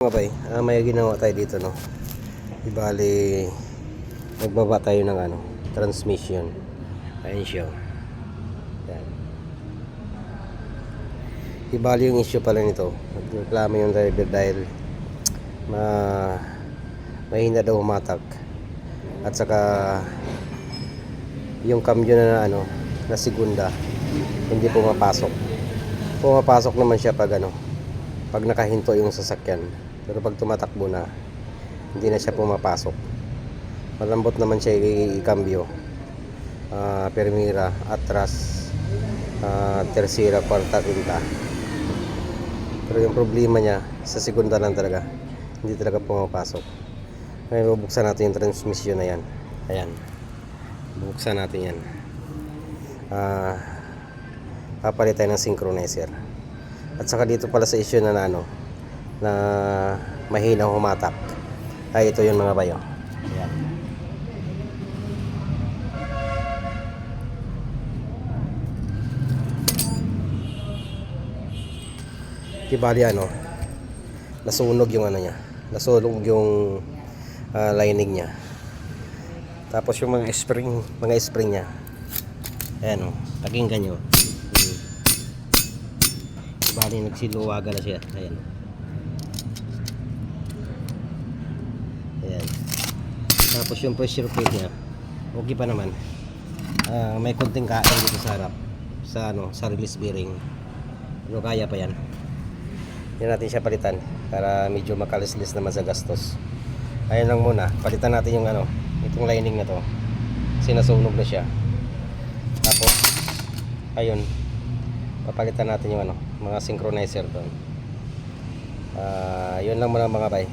Mga bay, may ginawa tayo dito, no. Ibali nagbaba tayo ng transmission. Ayun siya. Yan. Ibali yung issue pala nito. Nagreklamo yung driver dahil mahina daw humatak. At saka yung cambio na na segunda hindi pumapasok. Pumapasok naman siya pag pag nakahinto yung sasakyan. Pero pag tumatakbo na, hindi na siya pumapasok. Malambot naman siya i-cambio. Primera, atras, tercera, kwarta, quinta. Pero yung problema niya, sa segunda lang talaga. Hindi talaga pumapasok. Ngayon, bubuksan natin yung transmission na yan. Ayan. Bubuksan natin yan. Papalit tayo ng synchronizer. At saka dito pala sa issue na na mahina humatak. Ay, ito yung mga bayo. Ayan. Ibali nasunog yung niya. Nasunog yung lining niya. Tapos yung mga spring niya. Ayan pakinggan nyo. Ibali nagsiluwaga na siya. Ayan. Ayan. Tapos yung pressure plate niya, okay pa naman. May konting kain dito sa harap. Sa release bearing. Pero kaya pa yan. Hindi natin siya palitan para medyo makalislis naman sa gastos. Ayan lang muna. Palitan natin yung itong lining na to. Kasi nasunog na siya. Tapos ayun, papalitan natin yung mga synchronizer doon. Yun lang muna mga bay.